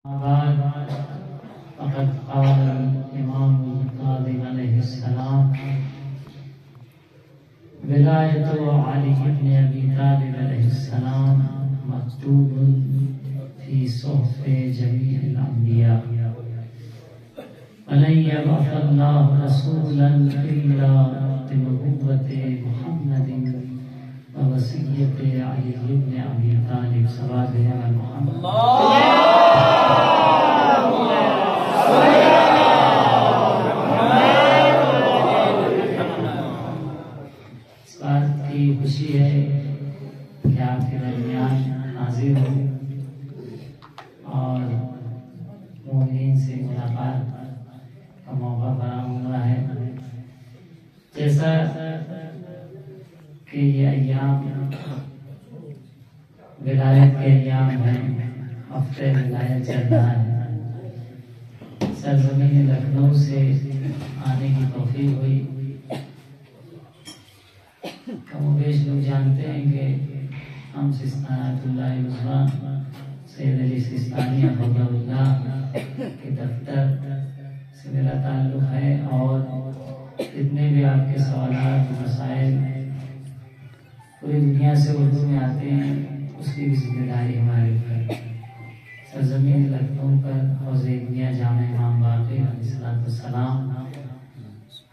بعد فقد قال الإمام الكاظم عليه السلام ولایت علی بن ابی طالب علیہ السلام مکتوب فی صحف جمیع الانبیاء ولن یبعث اللہ رسولا الا بنبوۃ محمد ووصیت علی بن ابی طالب صلوات علی محمد خوشی ہے کہ آپ کے درمیان حاضر ہوں اور مومنین سے ملاقات کا موقع فراہم ہوا ہے۔ جیسا کہ یہ ایام ولایت کے ایام ہیں، ہفتہ ولایت چل رہا ہے، سرزمین لکھنؤ سے آنے کی توفیق ہوئی۔ کم و بیش لوگ جانتے ہیں کہ ہم سستان آیت اللہ عثمان سید علی سستانی حفظہ اللہ کے دفتر سے میرا تعلق ہے، اور جتنے بھی آپ کے سوالات مسائل پوری دنیا سے اردو میں آتے ہیں، اس کی بھی ذمہ داری ہمارے اوپر۔ سرزمین لکھنؤ پر حوض دنیا جامع امام باقر علیہ السلام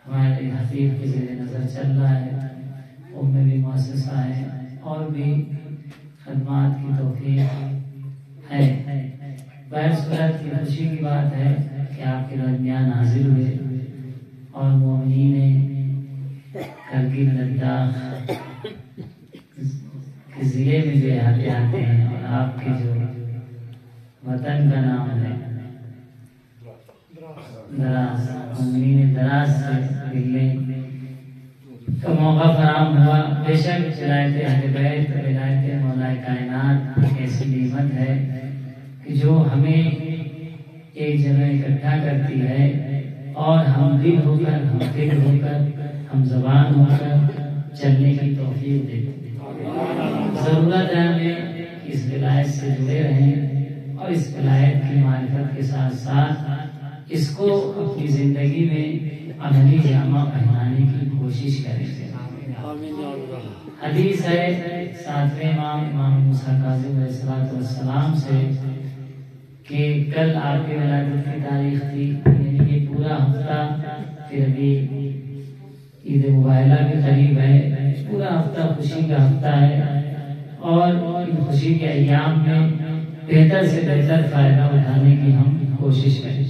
ہمارے حفیظ کے زیر نظر چل رہا ہے۔ ان میں بھی مؤسسہ ہے اور بھی خدمات کی توفیق ہے۔ بہر صورت کی خوشی کی بات ہے کہ آپ کے درمیان حاضر ہوئے اور مومنین کرگل لداخ کے ضلع میں جو آتے ہیں، اور آپ کے جو وطن کا نام ہے دراز، مومنین دراز سے ملنے کا موقع فراہم ہوا۔ بے شک ولایت اہل بیت، ولایت مولا کائنات ایک ایسی نعمت ہے کہ جو ہمیں ایک جگہ اکٹھا کرتی ہے اور ہم دل ہو کر، ہم فکر ہو کر، ہم زبان ہو کر چلنے کی توفیق دیتی ہے۔ ضرورت ہے ہمیں اس ولایت سے جڑے رہیں اور اس ولایت کی معرفت کے ساتھ ساتھ اس کو اپنی زندگی میں عملی جامہ پہنانے کی کوشش کریں گے۔ حدیث ہے ساتویں امام موسیٰ کاظم علیہ السلام سے کہ کل آپ کی ولادت کی تاریخ تھی، یعنی یہ پورا ہفتہ، پھر ابھی عید مبارکہ بھی قریب ہے، پورا ہفتہ خوشی کا ہفتہ ہے، اور ان خوشی کے ایام میں بہتر سے بہتر فائدہ اٹھانے کی ہم کوشش کریں۔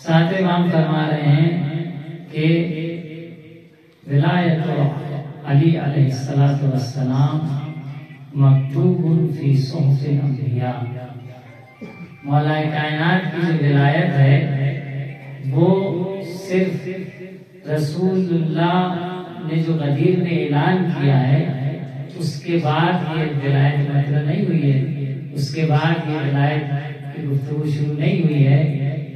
ساتھ امام فرما رہے ہیں کہ ولایت علی علیہ السلام مکتوب فی صحف الانبیاء، مولا کائنات کی جو ولایت ہے وہ صرف رسول اللہ نے جو غدیر میں اعلان کیا ہے اس کے بعد یہ ولایت مطلب نہیں ہوئی ہے، اس کے بعد یہ ولایت کی گفتگو شروع نہیں ہوئی ہے،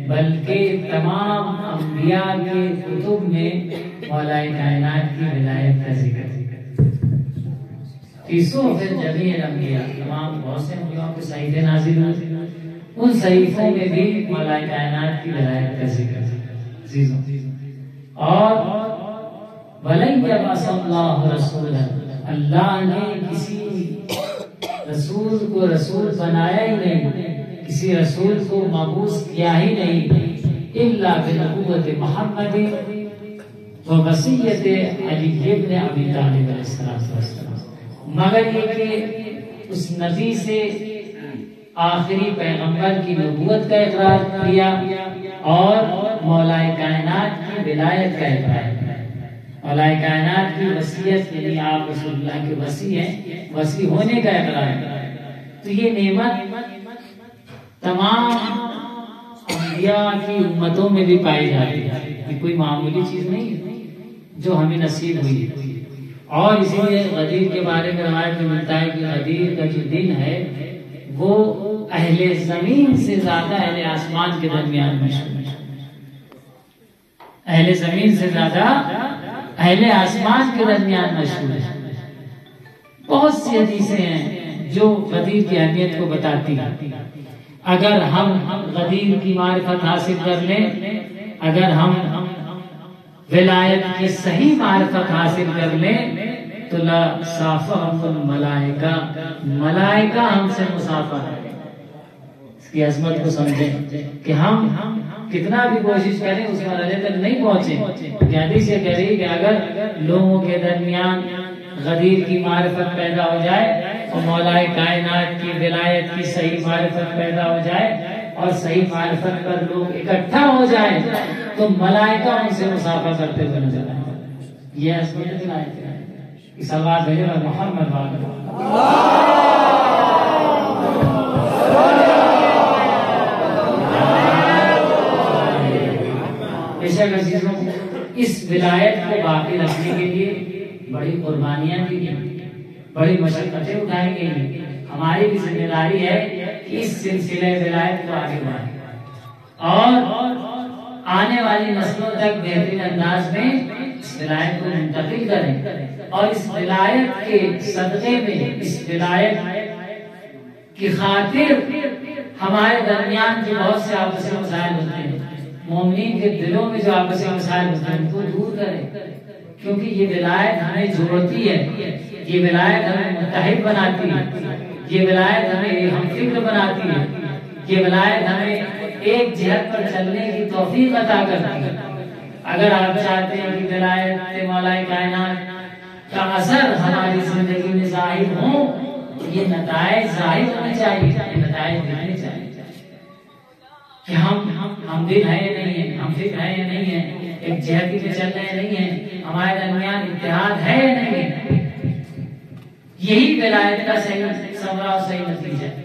بلکہ تمام انبیاء کے کتب میں مولا کائنات کی ولایت کا ذکر فی صحف جمیع الانبیاء، تمام بہت سے انبیاء کے صحیفے نازل ہوئے، ان صحیفوں میں بھی مولا کائنات کی ولایت کا ذکر۔ اور وَلَن يَبْعَثَ اللَّهُ رَسُولًا، اللہ نے کسی رسول کو رسول بنایا ہی نہیں، کسی رسول کو مبعوث کیا ہی نہیں، الا بنبوۃ محمد ووصیت علی بن ابی طالب علیہ السلام، مگر یہ کہ اس نبی سے آخری پیغمبر کی نبوت کا اقرار کیا اور مولا کائنات کی ولایت کا اقرار کیا۔ مولا کائنات کی وصیت، یعنی آپ رسول اللہ کے وصی ہیں، وصی ہونے کا اقرار کیا۔ تو یہ نعمت تمام انبیاء کی امتوں میں بھی پائی جاتی ہے، یہ کوئی معمولی چیز نہیں ہے جو ہمیں نصیب ہوئی ہے۔ اور اسی لیے غدیر کے بارے میں روایت میں ملتا ہے کہ غدیر کا جو دن ہے وہ اہل زمین سے زیادہ اہل آسمان کے درمیان مشہور ہے، اہل زمین سے زیادہ اہل آسمان کے درمیان مشہور ہے۔ بہت سی حدیثیں ہیں جو غدیر کی اہمیت کو بتاتی ہے۔ اگر ہم غدیر کی معرفت حاصل کر لیں، اگر ہم ولایت کی صحیح معرفت حاصل کر لیں تو لا صافہم الملائکہ، ملائکہ ہم سے مصافحہ کریں۔ اس کی عظمت کو سمجھیں کہ ہم کتنا بھی کوشش کریں اس مرحلے تک نہیں پہنچے۔ حدیث یہ کہہ رہی کہ اگر لوگوں کے درمیان غدیر کی معرفت پیدا ہو جائے اور مولا کائنات کی ولایت کی صحیح معرفت پیدا ہو جائے اور صحیح معرفت پر لوگ اکٹھا ہو جائیں تو ملائکہ ان سے مصافحہ کرتے ہوئے نظر آئیں۔ یہ عظمت ولایت ہے۔ صلوات بھیجو محمد بے شک عزیزوں، اس ولایت کو باقی رکھنے کے لیے بڑی قربانیاں دی گئی، بڑی مشقتیں اٹھائی گئی۔ ہماری بھی ذمہ داری ہے کہ اس سلسلے ولایت کو آگے بڑھائیں اور آنے والی نسلوں تک بہترین انداز میں اس ولایت کو منتقل کریں، اور اس ولایت کے صدقے میں، اس ولایت کی خاطر ہمارے درمیان جو بہت سے آپسی مسائل ہوتے ہیں، مومنین کے دلوں میں جو آپسی مسائل ہوتے ہیں ان کو دور کریں، کیونکہ یہ ولایت ہمیں جوڑتی ہے، یہ ولایت ہمیں متحد بناتی ہے، یہ ولایت ہمیں ہم فکر بناتی ہے، یہ ولایت ہمیں ایک جہت پر چلنے کی توفیق عطا کرتی ہے۔ اگر آپ چاہتے ہیں کہ ولایت مولا کائنات کا اثر ہماری زندگی میں ظاہر ہو تو یہ نتائج ظاہر ہونے چاہیے، یہ نتائج دکھنے چاہیے کہ ہم دل ہیں یا نہیں ہیں، ہم فکر ہیں یا نہیں ہیں، ایک جہتی پہ چل رہے نہیں ہیں، ہمارے درمیان اتحاد ہے یا نہیں ہے۔ یہی ولایت کا صحیح ثمرہ اور صحیح نتیجہ ہے۔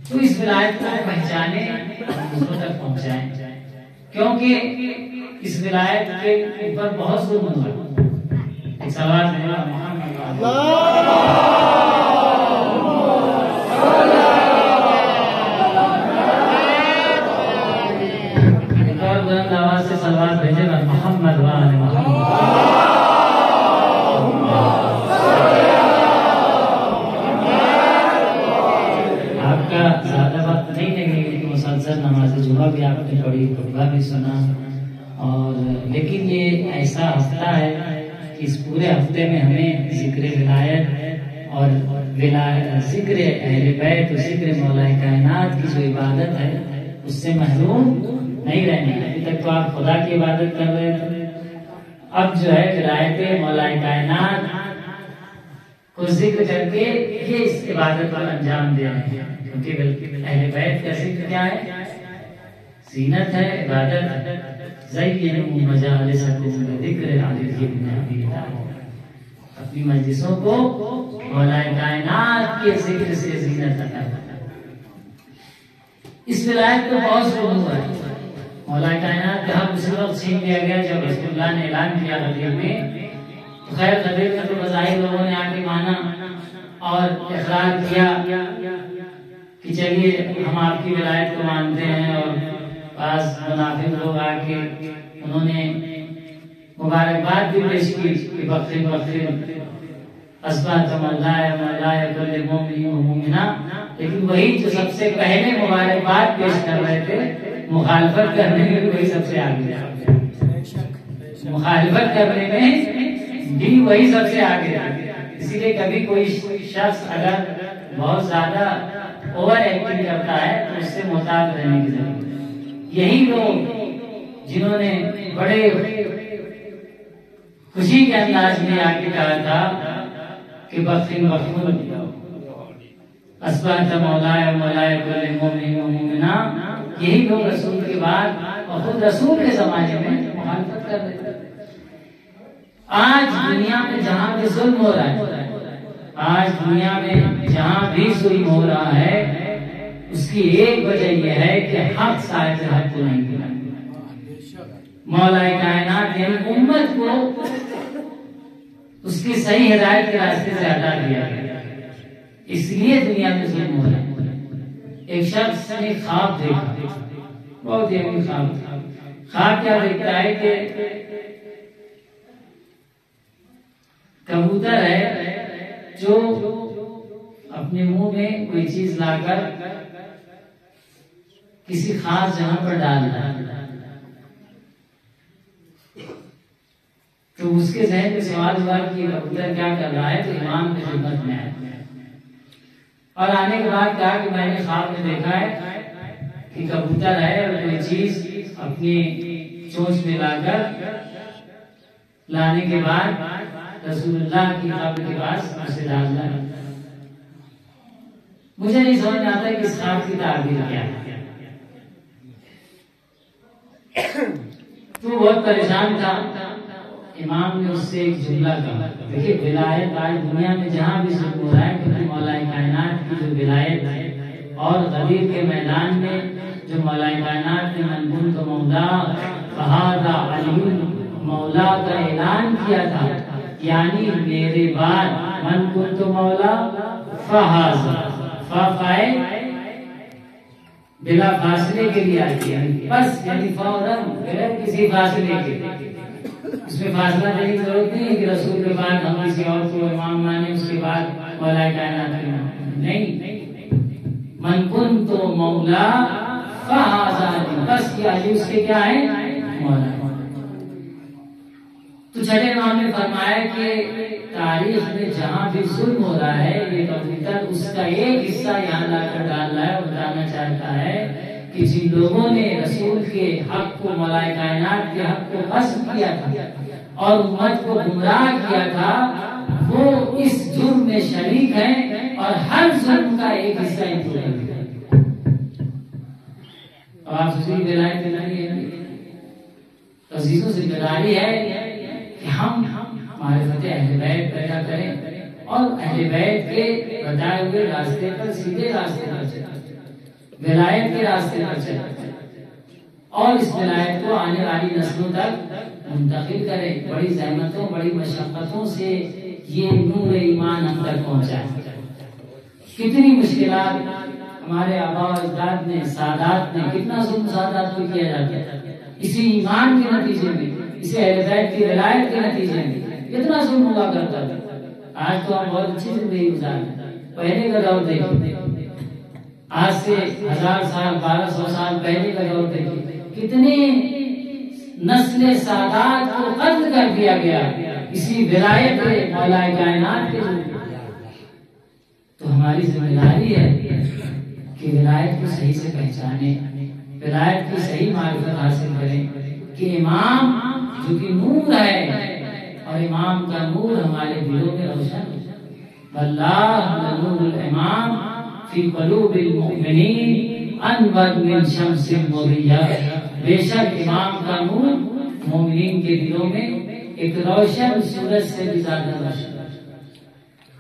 تو اس ولایت کو پہچانے دوسروں تک پہنچائیں، کیونکہ اس ولایت کے اوپر بہت ظلم ہوا۔ ایک سوال ہے ایک اور بلند آواز سے سوال بھیجے گا محمد وآل محمد۔ زیادہ وقت نہیں لگے گا کہ مسلسل نماز جمعہ بھی آپ نے پڑھی، خطبہ بھی سنا، اور لیکن یہ ایسا ہفتہ ہے کہ اس پورے ہفتے میں ہمیں ذکر ولایت اور ذکر اہل بیت اور ذکر مولا کائنات کی جو عبادت ہے اس سے محروم نہیں رہنا ہے۔ ابھی تک تو آپ خدا کی عبادت کر رہے تھے، اب جو ہے ولایت مولا کائنات کو ذکر کر کے یہ اس عبادت پر انجام دے رہے ہیں، کیونکہ اہل بیت کا ذکر کیا ہے؟ زینت ہے، عبادت ہے۔ زینوا مجالسکم بذکر علی ابن ابی طالب، اپنی مجلسوں کو مولا کائنات کے ذکر سے زینت عطا کرنا۔ اس ولایت کو بہت ضرور ہوا ہے۔ مولا کائنات کا حق اسی وقت چھین لیا گیا جب رسول اللہ نے اعلان کیا غدیر میں، تو خیر غدیر میں تو بظاہر لوگوں نے آ کے مانا اور اقرار کیا کہ چلیے ہم آپ کی ولایت کو مانتے ہیں، اور بعض منافق لوگ آ کے انہوں نے مبارکباد بھی پیش کی کہ بخیر بخیر اصبحتم اللہ کل مومن و مومنہ، لیکن وہی جو سب سے پہلے مبارکباد پیش کر رہے تھے مخالفت کرنے میں وہی سب سے آگے، مخالفت کرنے میں بھی وہی سب سے آگے۔ اسی لیے کبھی کوئی شخص اگر بہت زیادہ اوور ایکٹنگ کرتا ہے تو اس سے محتاط رہنے کی ضرورت ہے۔ یہی لوگ جنہوں نے بڑے خوشی کے انداز میں آ کے کہا تھا کہ بخیر بخیر اصبحت مولایا مولایا کل مومن و مومنہ، یہی لوگ رسول کے بعد اور خود رسول کے زمانے میں مخالفت کر رہے تھے۔ آج دنیا میں جہاں بھی ظلم ہو رہا ہے، آج دنیا میں جہاں بھی ظلم ہو رہا ہے، اس کی ایک وجہ یہ ہے کہ حق صاحب حق کو نہیں ملا۔ مولا کائنات نے امت کو اس کی صحیح ہدایت کے راستے سے ہٹا دیا گیا، اس لیے دنیا میں ظلم ہو رہا ہے۔ ایک شخص نے خواب دیکھا، بہت ہی خواب کیا دیکھتا ہے کہ کبوتر ہے جو اپنے منہ میں کوئی چیز لا کر کسی خاص جگہ پر ڈالنا ہے تو اس کے ذہن میں سوال ہوا کہ کبوتر کیا کر رہا ہے، تو امام کی خدمت میں آئے اور آنے کے بعد کہا کہ میں نے خواب میں دیکھا ہے کہ کبوتر ہے اور کوئی چیز اپنی چونچ میں لا کر لانے کے بعد رسول اللہ کی قبر کے پاس اسے ڈالنا ہے۔ مجھے نہیں سمجھ میں آتا کہ اس خواب کی تعبیر کیا ہے۔ تو بہت پریشان تھا۔ امام نے اس سے ایک جملہ کہا، دیکھیے ولایت آج دنیا میں جہاں بھی ظلم ہو رہا ہے، کیونکہ مولا کائنات کی جو ولایت ہے اور غدیر کے میدان میں جو مولا کائنات نے من کنت مولا فہذا علی مولا کا اعلان کیا تھا، یعنی میرے بعد من کنت مولا فہذا فائل بلا فاصلے کے لیے آتی ہے، بس یعنی فوراً بغیر کسی فاصلے کے۔ اس میں فاصلہ دینے کی ضرورت نہیں ہے کہ رسول کے بعد ہم کسی اور کو امام مانے، اس کے بعد مولا کائنات نہیں، من کنت مولا فہذا علی، بس یہ علی اس کے کیا ہے، مولا۔ تو چھٹے امام نے فرمایا کہ تاریخ میں جہاں بھی ظلم ہو رہا ہے، یہ کبوتر اس کا ایک حصہ یہاں لا کر ڈال رہا ہے اور بتانا چاہتا ہے کہ جن لوگوں نے رسول کے حق کو، مولا کائنات کے حق کو غصب کیا تھا اور امت کو گمراہ کیا تھا، وہ اس جرم میں شریک ہیں اور ہر ظلم کا ایک حصہ ان کو ہے۔ اور آپ سے ولایت دلائی ہے، عزیزوں سے ذمہ ہے کہ ہم معرفت اہل بیت پیدا کریں اور اہل بیت کے بتائے ہوئے راستے پر، سیدھے راستے پر چلیں، ولایت کے راستے پر چلیں اور اس ولایت کو آنے والی نسلوں تک منتقل کریں۔ بڑی زحمتوں، بڑی مشقتوں سے یہ نور ایمان ہم تک پہنچا ہے۔ کتنی مشکلات ہمارے آباء و اجداد نے، سادات نے، کتنا ظلم سادات کو کیا جاتا ہے، اسی ایمان کے نتیجے میں، اسی اہل بیت کی ولایت کے نتیجے میں کتنا ظلم ہوا کرتا تھا۔ آج تو ہم بہت اچھی زندگی گزارتے، پہلے کا دور دیکھیں، آج سے 1000 سال 1200 سال پہلے کا دور دیکھیں، کتنے نسل سادات کو قتل کر دیا گیا اسی ولایت مولا کائنات کے ذریعے۔ تو ہماری ذمہ داری ہے کہ ولایت کو صحیح سے پہچانے، ولایت کی صحیح معرفت حاصل کریں کہ امام جو کہ نور ہے اور امام کا نور ہمارے دلوں میں روشن ہو۔ واللہ نور الامام فی قلوب المؤمنین انور من شمس مضیٰ، بے شک امام کا نور مومنین کے دلوں میں ایک روشن سورج سے بھی زیادہ روشن۔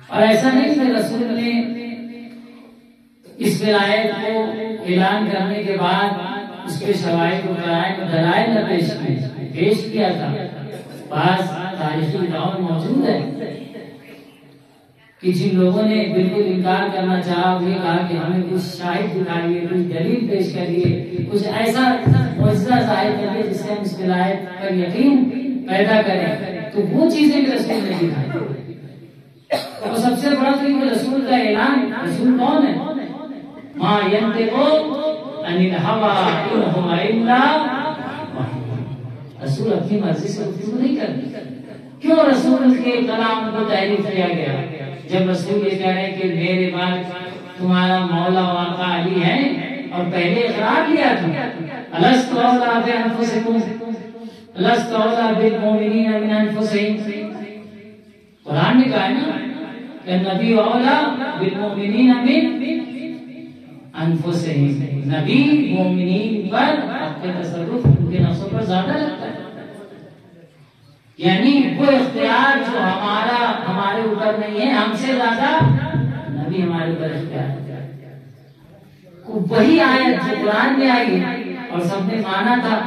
اور ایسا نہیں کہ رسول نے اس ولایت کو اعلان کرنے کے بعد اس کے شواہد و قرائن و دلائل نہ پیش کیا تھا۔ بعض تاریخی دور موجود ہے کہ جن لوگوں نے بالکل انکار کرنا چاہا، وہ یہ کہا کہ ہمیں کچھ شاہد دکھائیے، کچھ دلیل پیش کریے، کچھ ایسا معجزہ ظاہر کریے جس سے ہم اس ولایت پر یقین پیدا کریں۔ تو وہ چیزیں بھی رسول نے دکھائی۔ اور سب سے بڑا تو یہ رسول کا اعلان، رسول کون ہے؟ ما ينطق عن الهوى ان هو الا وحی۔ رسول اپنی مرضی سے گفتگو نہیں کرتے۔ کیوں رسول کے کلام کو تحریف کیا گیا؟ جب رسول یہ کہہ رہے ہیں کہ میرے بعد تمہارا مولا واقع علی ہے اور پہلے اقرار کیا تھا، الست اولیٰ بانفسکم الست اولیٰ بالمؤمنین من انفسہم، قرآن نے کہا ہے نا کہ نبی اولیٰ بالمؤمنین من انفسہم، نبی مومنین پر اپنے تصرف ان کے نفسوں پر زیادہ لگتا ہے۔ یعنی وہ اختیار جو ہمارے اوپر نہیں ہے، ہم سے زیادہ نبی ہمارے اوپر اختیار ہے۔ وہی آیت جو قرآن میں آئی ہے اور سب نے مانا تھا،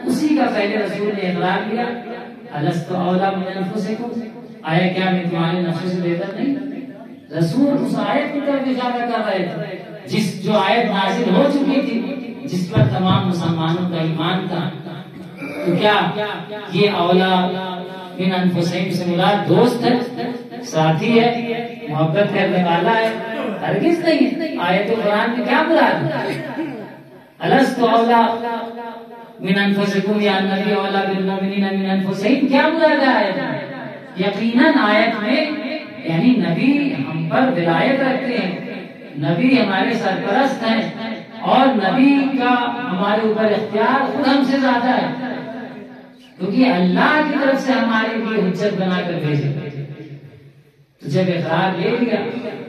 اسی کا پہلے رسول نے اقرار کیا، الست اولیٰ من انفسکم، آیا کیا میں تمہارے نفسوں سے بہتر نہیں؟ رسول اس آیت کی طرف اشارہ کر رہے تھے جس جو آیت نازل ہو چکی تھی، جس پر تمام مسلمانوں کا ایمان تھا۔ تو کیا یہ اولیٰ من انفسہم سے مراد دوست ہے، ساتھی ہے، محبت کرنے والا ہے؟ ہرگز نہیں۔ آیت قرآن میں کیا مراد ہے؟ الست اولا من انفسکم یا النبی اولا بالمؤمنین من انفسہم، کیا مراد ہے؟ یقیناً آیت میں یعنی نبی ہم پر ولایت رکھتے ہیں، نبی ہمارے سرپرست ہیں، اور نبی کا ہمارے اوپر اختیار خود ہم سے زیادہ ہے، کیونکہ اللہ کی طرف سے ہمارے لیے حجت بنا کر بھیجے۔ تو جب اقرار لے لیا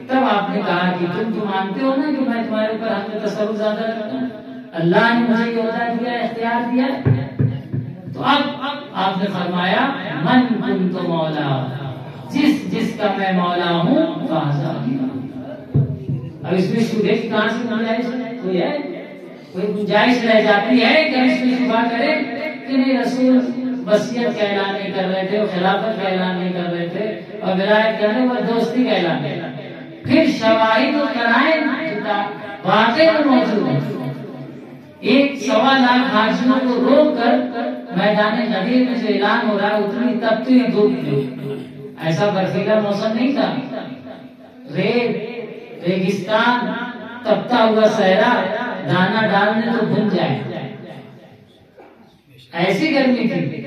تب آپ نے کہا کہ تم تو مانتے ہو نا کہ میں تمہارے اوپر حق میں تصرف زیادہ رکھتا ہوں، اللہ نے مجھے یہ عہدہ دیا، اختیار دیا۔ تو اب آپ نے فرمایا من کنت مولا، جس کا میں مولا ہوں فہذا۔ اب اس میں شبہ کی کہاں سے گنجائش کوئی ہے؟ کوئی گنجائش رہ جاتی ہے کہ اس میں شبہ کرے کہ نہیں رسول وصیت کا اعلان نہیں کر رہے تھے، اور خلافت کا اعلان نہیں کر رہے تھے، اور ولایت کرنے اور دوستی کا اعلان نہیں کر رہے تھے۔ پھر شواہد و قرائن واقع موجود ہے۔ ایک 1.25 حاجیوں کو روک کر میدان غدیر میں جو اعلان ہو رہا ہے اتنی تپتی دھوپ میں، ایسا برفیلا موسم نہیں تھا، ریگستان، تپتا ہوا صحرا، دانا ڈالنے تو بھن جائے، ایسی گرمی تھی۔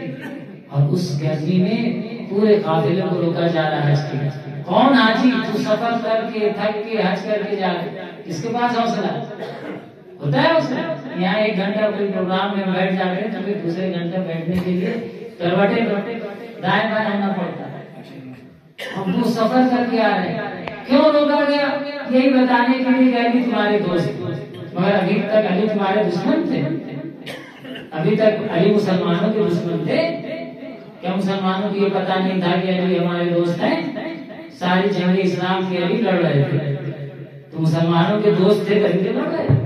اور اس گرمی میں پورے قافلے کو روکا جا رہا ہے حج کے۔ کون حاجی جو سفر کر کے تھک کے حج کر کے جا رہے، اس کے پاس حوصلہ ہوتا ہے؟ اس میں یہاں 1 گھنٹہ کوئی پروگرام میں بیٹھ جاتے ہیں تو پھر دوسرے گھنٹے بیٹھنے کے لیے کروٹیں دائیں بائیں ہونا پڑتا ہے۔ ہم وہ سفر کر کے آ رہے ہیں، کیوں روکا گیا؟ یہی بتانے کے لیے کہ علی تمہارے دوست، مگر ابھی تک علی تمہارے دشمن تھے، ابھی تک علی مسلمانوں کے دشمن تھے۔ کیا مسلمانوں کو یہ پتا نہیں تھا کہ علی ہمارے دوست ہیں؟ ساری جنگ اسلام کی علی لڑ رہے تھے، تو مسلمانوں کے دوست تھے تبھی تو لڑ رہے تھے۔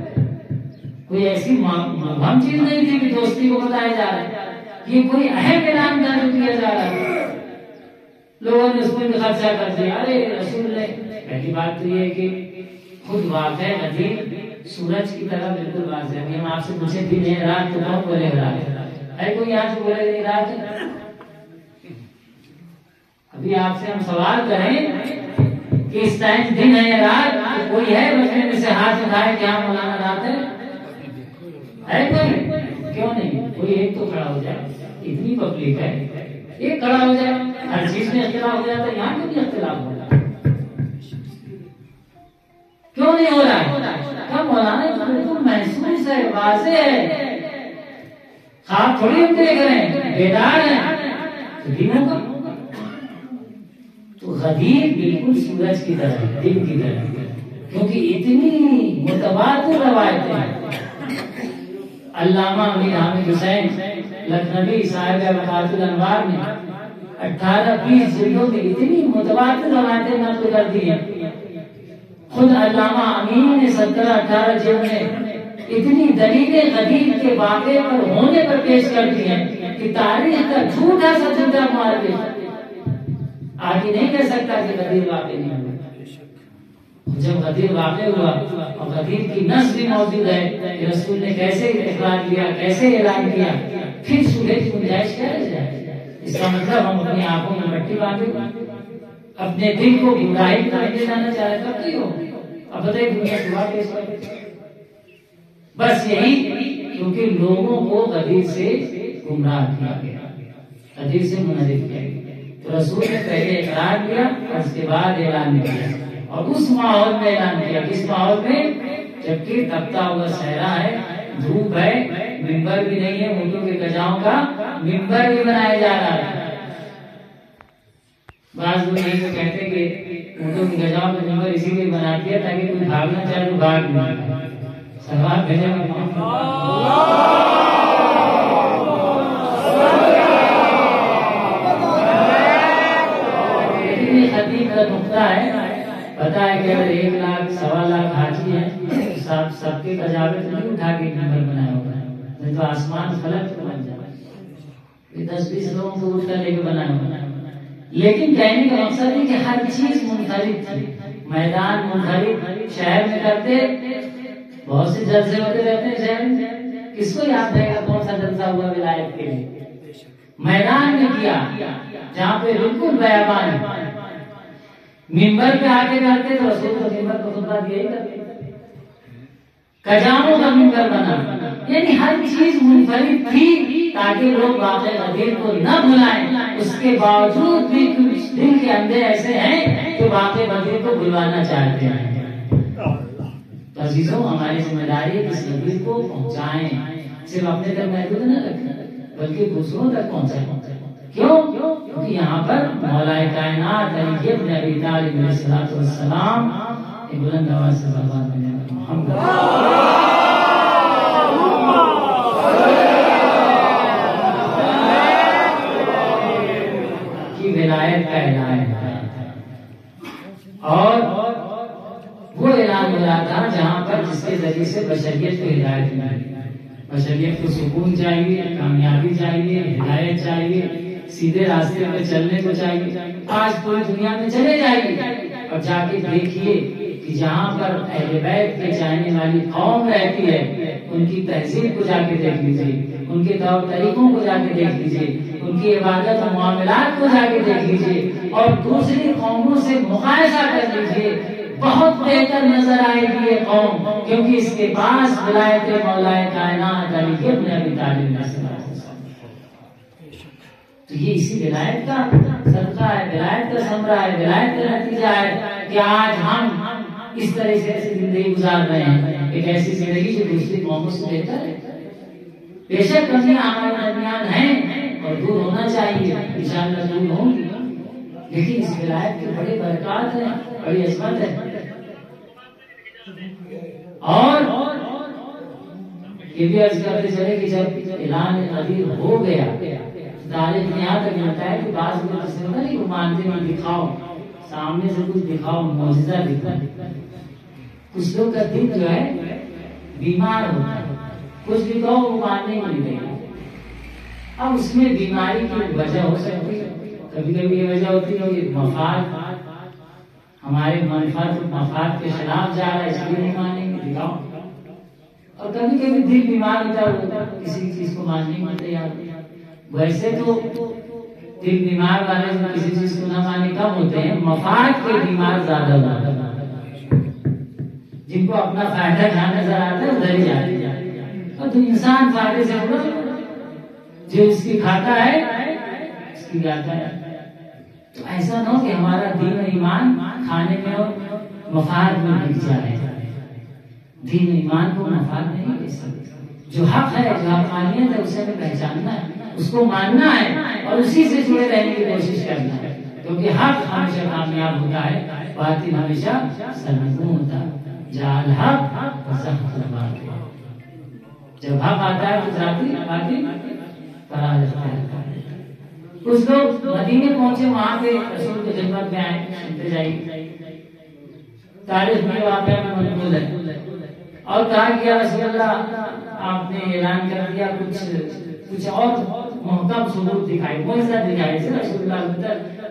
کوئی ایسی مبہم چیز نہیں تھی کہ دوستی کو بتایا جا رہا ہے، یہ کوئی اہم اعلان جاری کیا جا رہا ہے۔ لوگوں نے اس میں بھی خرچہ کر دیا، ارے رسول نے۔ پہلی بات تو یہ ہے کہ خود واقع غدیر سورج کی طرح بالکل واضح ہے۔ ہم آپ سے پوچھے دن ہے رات تو کون بولے گا رات ہے؟ کوئی یہاں سے بولے گا رات ہے؟ ابھی آپ سے ہم سوال کریں کہ اس ٹائم دن ہے یا رات، کوئی ہے بچنے میں سے ہاتھ اٹھائے کہ ہاں مولانا رات ہے کوئی؟ کیوں نہیں؟ کوئی ایک تو کھڑا ہو جائے، اتنی پبلک ہے، ایک کھڑا ہو جائے، ہر چیز میں اختلاف ہو جاتا ہے، یہاں کیوں نہیں اختلاف ہو رہا؟ کیوں نہیں ہو رہا ہے؟ کیا مولانا بالکل محسوس ہے، واضح ہے، خواب تھوڑی ہم دیکھ رہے ہیں، بیدار ہیں، تو دن ہوگا۔ تو غدیر بالکل سورج کی طرح، دن کی طرح، کیونکہ اتنی متبادل روایتیں ہیں۔ علامہ امیر حامد حسین لکھنوی صاحب وفات الانوار نے 18-20 جلدوں میں اتنی متبادل روایتیں نقل کر دی ہیں۔ خود علامہ امین نے 17-18 جلد میں اتنی دلیلیں غدیر کے واقعے پر ہونے پر پیش کر دی ہیں کہ تاریخ کا جھوٹا سچا معرف آگے نہیں کہہ سکتا کہ غدیر واقع نہیں ہوا۔ جب غدیر واقع ہوا اور غدیر کی نص بھی موجود ہے کہ رسول نے کیسے اقرار کیا، کیسے اعلان کیا، پھر شبہ کی گنجائش کیا رہ جائے؟ اس کا مطلب ہم اپنی آنکھوں میں مٹی باندھے، اپنے دل کو گمراہی میں لے جانا چاہ رہے کرتے ہو۔ اب بتائیے دنیا دعا پیش کرتے، بس یہی، کیونکہ لوگوں کو غدیر سے گمراہ کیا گیا، غدیر سے منحرف کیا گیا۔ تو رسول نے پہلے اقرار کیا اور اس کے بعد اعلان کیا، اور اس ماحول میں اعلان کیا، کس ماحول میں؟ جبکہ تپتا ہوا صحرا ہے، دھوپ ہے، ممبر بھی نہیں ہے، اونٹوں کے گجاؤں کا ممبر بھی بنایا جا رہا ہے۔ بعض لوگ یہ کہتے کہ اونٹوں کے گجاؤں کا ممبر اسی لیے بنا دیا تاکہ کوئی بھاگنا چاہے تو بھاگ نہیں۔ سوال بھیجا نقطہ ہے، پتا ہے کہ اگر 1 لاکھ 1.25 لاکھ حاجی ہیں، سب کے تجاوز نہیں اٹھا کے ممبر بنایا ہوگا، نہیں تو آسمان فلک بن جائے، 10-20 لوگوں کو اٹھا لے کے بنایا ہوگا۔ لیکن کہنے کا مقصد ہے کہ ہر چیز منفرد تھی، میدان منفرد، شہر میں کرتے بہت سے جلسے ہوتے رہتے ہیں شہر میں، کس کو یاد رہے گا کون سا جلسہ ہوا ولایت کے لیے؟ میدان میں کیا جہاں پہ بالکل بیابان ہے، ممبر پہ آ کے کرتے تو رسول کا ممبر کو خطبہ دیا ہی کرتے، کجاموں کا منبر بنا، یعنی ہر چیز منفرد تھی تاکہ لوگ واقع غدیر کو نہ بھلائیں، اس کے باوجود بھی کچھ دل کے اندر ایسے ہیں جو واقع غدیر کو بلوانا چاہتے ہیں۔ تو عزیزوں، ہماری ذمہ داری ہے اس غدیر کو پہنچائیں، صرف اپنے تک محدود نہ رکھیں بلکہ دوسروں تک پہنچائیں۔ کیوں؟ کیونکہ یہاں پر مولا کائنات علی ابن ابی طالب علیہ السلام ایک بلند آواز سے بات کرنے محمد کی ولایت کا اعلان ہے، اور وہ اعلان ہو رہا تھا جہاں پر جس کے ذریعے سے بشریت کو ہدایت ملی، بشریت کو سکون چاہیے، کامیابی چاہیے، ہدایت چاہیے، سیدھے راستے پہ چلنے کو چاہیے۔ آج پوری دنیا میں چلے جائیے اور جا کے دیکھیے کہ جہاں پر اہل بیت کے چاہنے والی قوم رہتی ہے ان کی تہذیب کو جا کے دیکھ لیجیے، ان کے طور طریقوں کو جا کے دیکھ لیجیے، ان کی عبادت و معاملات کو جا کے دیکھ لیجیے اور دوسری قوموں سے مقایسہ کر لیجیے، بہت بہتر نظر آئے گی یہ قوم، کیونکہ اس کے پاس ولایت مولا کائنات علی ابن ابی طالب علیہ السلام۔ تو یہ اسی ولایت کا صدقہ ہے، ولایت کا ثمرہ ہے، ولایت کا نتیجہ ہے کہ آج ہم اس طرح سے زندگی گزار رہے ہیں، ایک ایسی زندگی جو دوسری قوموں سے بہتر ہے۔ بے شک کمیاں ہمارے درمیان ہیں اور دور ہونا چاہیے، انشاءاللہ دور ہوں گی، لیکن اس ولایت کے بڑے برکات ہیں، بڑی عظمت ہے۔ اور یہ بھی عرض کرتے چلے کہ جب اعلان غدیر ہو گیا، تاریخ میں یہاں تک ملتا ہے کہ بعض لوگ اس میں نہیں وہ مانتے ہیں دکھاؤ، سامنے سے کچھ دکھاؤ، معجزہ دکھاؤ۔ کچھ لوگ کا دل جو ہے بیمار ہوتا ہے، کچھ بھی کہو وہ ماننے نہیں دے گا۔ اب اس میں بیماری کی وجہ ہو سکتی ہے، کبھی کبھی یہ وجہ ہوتی ہے کہ مفاد ہمارے مفاد کے خلاف جا رہا ہے، اس لیے نہیں مانیں گے، دکھاؤ۔ اور کبھی کبھی دل بیمار ہوتا ہے، کسی چیز کو ماننے میں تیار ہوتا ہے۔ ویسے تو دل بیمار والے جو کسی چیز کو نہ مانے کم ہوتے ہیں، مفاد کے بیمار زیادہ ہوتے ہیں، جن کو اپنا فائدہ جہاں نظر آتا ہے ادھر ہی جاتے ہیں۔ اور تو انسان فائدے سے جو اس کی کھاتا ہے اس کی جاتا ہے۔ تو ایسا نہ ہو کہ ہمارا دین و ایمان کھانے میں اور مفاد میں بک جائے۔ دین و ایمان کو مفاد نہیں دے سکتے، جو حق ہے، جو حقانیت ہے اسے ہمیں پہچاننا ہے، اس کو ماننا ہے اور اسی سے جڑے رہنے کی کوشش کرنا ہے، کیونکہ حق ہمیشہ کامیاب ہوتا ہے، باطل ہمیشہ سرنگون ہوتا ہے۔ جعل حق زحف الباطل، جب حق آتا ہے تو باطل فرار اختیار۔ کچھ لوگ مدینے پہنچے، وہاں پہ رسول کی خدمت میں آئے، سنتے جائیے، تاریخ میں واقعہ میں منقول ہے، اور کہا کہ یا رسول اللہ آپ نے اعلان کر دیا، کچھ اور محکم ثبوت دکھائی، معجزہ دکھائی۔ رسول اللہ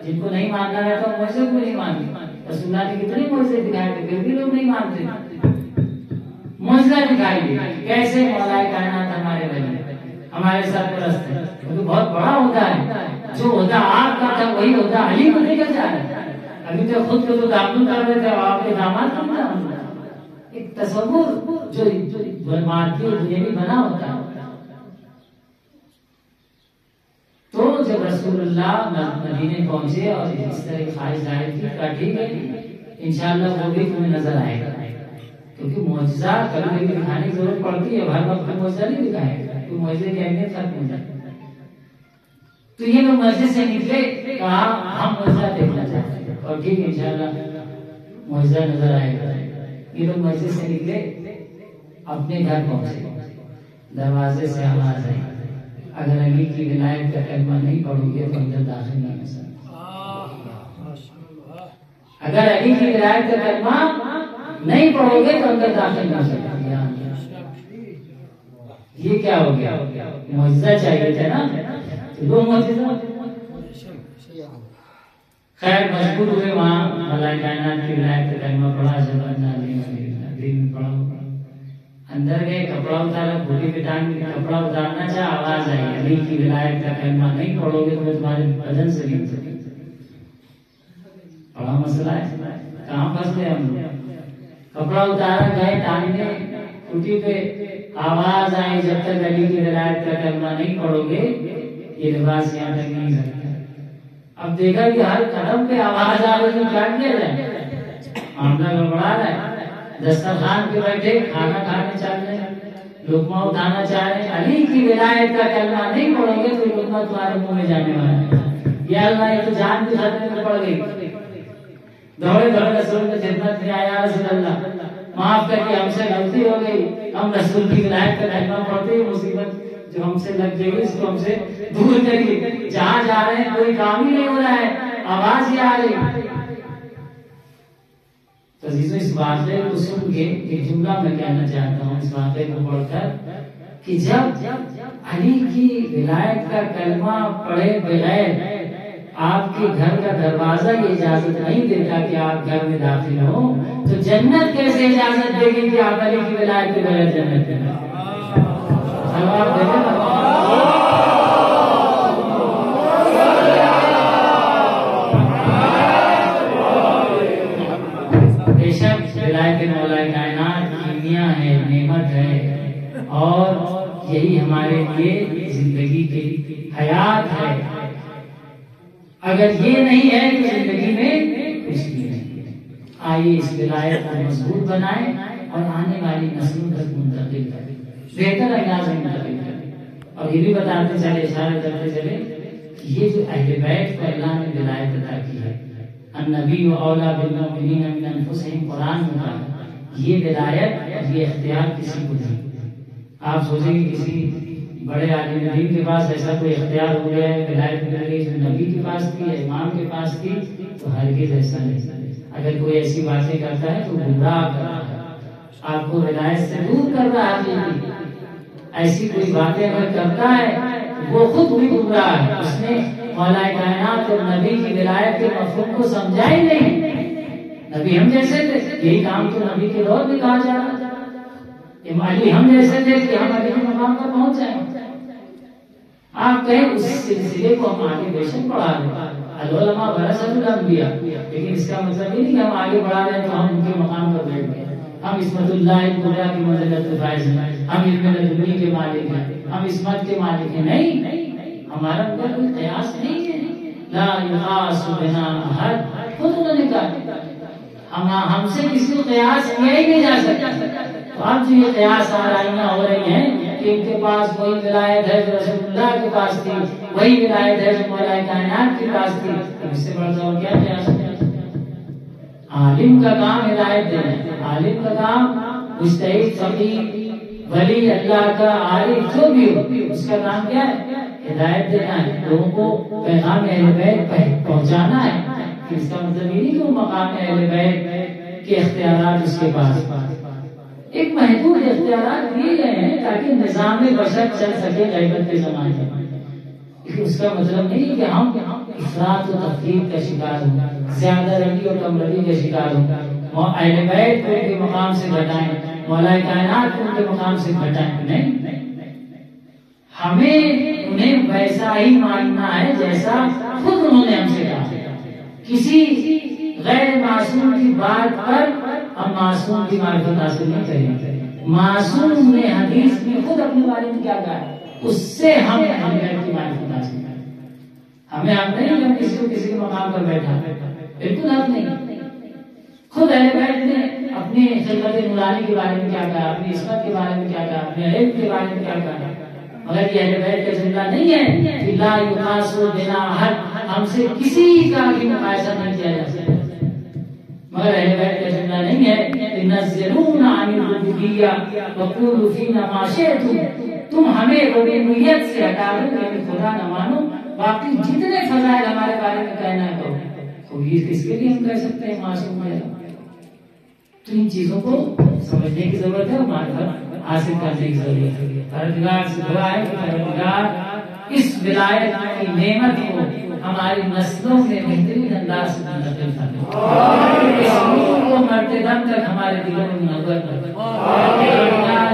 جن کو نہیں ماننا رہتا وہ معجزے کو نہیں مانتے، رسول اللہ نے کتنے معجزے دکھائے تھے پھر بھی لوگ نہیں مانتے۔ معجزہ دکھائیے، کیسے مولا کائنات ہمارے ولی ہمارے سرپرست ہے، وہ تو بہت بڑا ہوتا ہے، جو ہوتا آپ کا تھا وہی ہوتا علی کو نکل جا رہا ہے۔ ابھی تو خود کو تو دامن کر رہے تھے، آپ کے داماد بن رہا ہوتا ایک تصور جو مادی دنیاوی بنا ہوتا ہے۔ تو جب رسول اللہ مدینے پہنچے اور اس طرح خواہش ظاہر کی، کہا ٹھیک ہے انشاءاللہ وہ بھی تمہیں نظر آئے گا، کیونکہ معجزہ کبھی کبھی دکھانے کی ضرورت پڑتی ہے، ہر وقت معجزہ نہیں دکھائے گا، تو معجزے کی اہمیت ختم ہو جاتی ہے۔ تو یہ لوگ مسجد سے نکلے، کہا ہم معجزہ دیکھنا چاہتے ہیں، اور ٹھیک ہے انشاءاللہ معجزہ نظر آئے گا۔ یہ لوگ مسجد سے نکلے، اپنے گھر پہنچے، دروازے سے آواز آئی اگر علی کی ولایت کا کلمہ نہیں پڑھو گے تو اندر داخل نہیں ہو سکتے، اگر علی کی ولایت کا کلمہ نہیں پڑھو گے تو اندر داخل نہیں ہو سکتے۔ یہ کیا ہو گیا؟ معجزہ چاہیے تھا نا، دو معجزہ۔ خیر مجبور ہوئے، وہاں مولا کائنات کی ولایت کا کلمہ پڑھا، دل میں پڑھا، اندر گئے، کپڑا اتارا، بھولی پہ ٹانگ کے کپڑا اتارنا چاہا، آواز آئی علی کی ولایت کا کلمہ نہیں پڑھو گے تو تمہارے بدن سے نہیں اترے۔ بڑا مسئلہ ہے، کہاں پھنس گئے ہم لوگ۔ کپڑا اتارا، گئے ٹانگنے، ٹوٹی پہ آواز آئی جب تک علی کی ولایت کا کلمہ نہیں پڑھو گے یہ لباس یہاں تک نہیں سکتا. اب دیکھا کہ ہر قدم پہ آواز آ رہی ہے، کیا کیا جائے؟ معاملہ گڑبڑا رہا ہے. دسترخوان پہ بیٹھے کھانا کھانے چل رہے ہیں، لقمہ اٹھانا چاہ رہے ہیں، علی کی ولایت کا کلمہ نہیں پڑھو گے تو لقمہ تمہارے منہ میں جانے والا ہے. یا اللہ یہ تو جان کی خطرے میں پڑ گئی. دوڑے دوڑے رسول کی خدمت میں آیا، رسول اللہ معاف کر کے ہم سے غلطی ہو گئی، ہم رسول کی ولایت کا کلمہ پڑھتے ہی مصیبت جو ہم سے لگ گئی اس کو ہم سے دور کریے. جہاں جا رہے ہیں کوئی کام ہی نہیں ہو رہا ہے، آواز ہی آ رہی. تو عزیزو اس واقعے کو سن کے ایک جملہ میں کہنا چاہتا ہوں اس واقعے کو پڑھ کر کہ جب علی کی ولایت کا کلمہ پڑھے بغیر آپ کے گھر کا دروازہ یہ اجازت نہیں دیتا کہ آپ گھر میں داخل ہو، تو جنت کیسے اجازت دے گی کہ آپ علی کی ولایت کے بغیر جنت میں جائیں؟ جواب دے دیں. بے شک ولایت مولا کائنات کیمیا ہے، نعمت ہے، اور یہی ہمارے لیے زندگی کی حیات ہے. اگر یہ نہیں ہے تو زندگی میں کچھ بھی نہیں ہے. آئیے اس ولایت کو مضبوط بنائیں اور آنے والی نسلوں تک منتقل کریں، بہتر انداز میں منتقل کریں. اور یہ بھی بتاتے چلے، اشارہ کرتے چلے کہ یہ جو اہل بیت کو اللہ نے ولایت عطا کی ہے، النبی اولیٰ بالمؤمنین من انفسہم، قرآن میں کہا یہ ولایت، یہ اختیار کسی کو نہیں. آپ سوچیں کہ کسی بڑے عالم دین کے پاس ایسا کوئی اختیار ہو گیا ہے، ولایت مل گئی جو نبی کے پاس تھی، امام کے پاس تھی، تو ہرگز ایسا نہیں. اگر کوئی ایسی باتیں کرتا ہے تو گمراہ کر رہا ہے، آپ کو ولایت سے دور کر رہا ہے. ایسی کوئی باتیں اگر کرتا ہے وہ خود بھی گمراہ ہے، اس نے مولا کائنات اور نبی کی ولایت کے مفہوم کو سمجھا ہی نہیں. نبی ہم جیسے تھے، یہی کام تو نبی کے دور میں کہا جا رہا تھا. علی ہم جیسے تھے کہ ہم علی کے مقام پر پہنچ جائیں. آپ کہیں اس سلسلے کو ہم آگے بے شک بڑھا دیں، العلماء ورثۃ الانبیاء، لیکن اس کا مطلب یہ نہیں کہ ہم آگے بڑھا رہے ہیں تو ہم ان کے مقام پر بیٹھ گئے. ہم عصمت اللہ الکبریٰ کی منزلت پہ فائز ہیں، ہم علم لدنی کے مالک ہیں، ہم عصمت کے مالک ہیں. نہیں، ہمارا کوئی قیاس نہیں ہے. لا یقاس بنا احد، خود انہوں نے کہا ہم سے کسی کو قیاس کیا ہی نہیں جا سکتا. تو اب جو یہ قیاس آرائیاں ہو رہی ہیں کہ ان کے پاس وہی ولایت ہے جو رسول اللہ کے پاس تھی، وہی ولایت ہے جو مولا کائنات کے پاس تھی، اس سے بڑھ کر کیا قیاس ہے؟ عالم کا کام ہدایت دینا ہے، عالم کا کام مجتہد، فقیہ، ولی اللہ کا، عارف جو بھی ہو، اس کا کام کیا ہے؟ ہدایت دینا ہے، لوگوں کو پیغام اہل بیت پہنچانا ہے. اس کا مطلب یہ نہیں کہ وہ مقام اہل بیت کے اختیارات اس کے پاس، ایک محدود اختیارات دیے گئے ہیں تاکہ نظام بشر چل سکے غیبت کے زمانے میں. اس کا مطلب نہیں کہ ہم افراط و تفریط کا شکار ہوں، زیادہ روی اور کم روی کا شکار ہوں، اہل بیت کو ان کے مقام سے گھٹائیں، مولا کائنات کو ان کے مقام سے گھٹائیں. نہیں، ہمیں انہیں ویسا ہی ماننا ہے جیسا خود انہوں نے ہم سے کہا. کسی غیر معصوم کی بات پر ہم معصوم کی معرفت حاصل نہیں کریں گے. معصوم نے حدیث میں خود اپنے بارے میں کیا کہا ہے، اس سے ہم اہل بیت کی معرفت حاصل کریں. ہمیں حق نہیں ہم کسی کو کسی کے مقام پر بیٹھا، بالکل حق نہیں. خود اہل بیت نے اپنے خلقت نورانی کے بارے میں کیا کہا، اپنی عصمت کے بارے میں کیا کہا، اپنے علم کے بارے میں کیا کہا. مگر یہ اہل بیت کا جملہ نہیں ہے کہ لا یقاس بنا احد، ہم سے کسی کا بھی مقایسہ نہیں کیا جا سکتا. مگر اہل بیت کا جملہ نہیں ہے تنزلون عن الربوبیہ وقولوا فینا ما شئتم، تم ہمیں ربوبیت سے ہٹا دو، یعنی خدا نہ مانو، باقی جتنے فضائل ہمارے بارے میں کہنا ہے تو یہ کس کے لیے ہم کہہ سکتے ہیں معصوم ہے. تو ان چیزوں کو سمجھنے کی ضرورت ہے اور معرفت حاصل کرنے کی ضرورت ہے. پروردگار سے دعا ہے کہ پروردگار اس ولایت کی نعمت کو ہماری نسلوں میں بہترین انداز سے منتقل کرے، اس نور کو مرتے دم تک ہمارے دلوں میں منور کرے،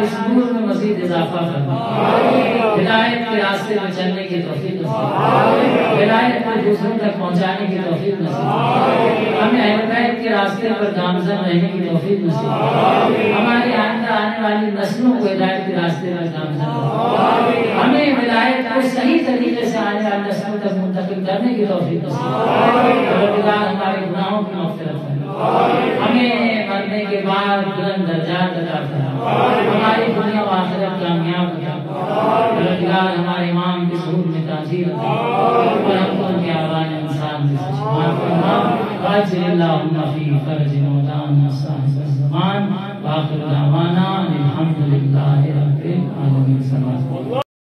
اس نور میں مزید اضافہ کرے، ہدایت کے راستے میں چلنے کی توفیق نصیب، ہدایت کو دوسروں تک پہنچانے کی توفیق نصیب، ہمیں ہدایت کے راستے پر گامزن رہنے کی توفیق نصیب، ہماری آئندہ آنے والی نسلوں کو ہدایت کے راستے پر گامزن کرے، ہمیں ہدایت کو صحیح طریقے سے آنے والی نسلوں تک منتقل کرنے کی توفیق نصیب، ہمارے گناہوں کی مغفرت کرے، ہمیں مرنے کے بعد بلند درجات عطا فرما، ہماری دنیا و آخرت کامیاب بنا، ہمارے امام کے ظہور میں تاثیر عطا اور ہم کو ان کے آوان انسان سے شمار فرما، واجعل اللہم فی فرج موتانا صاحب الزمان، وآخر دعوانا الحمدللہ رب العالمین۔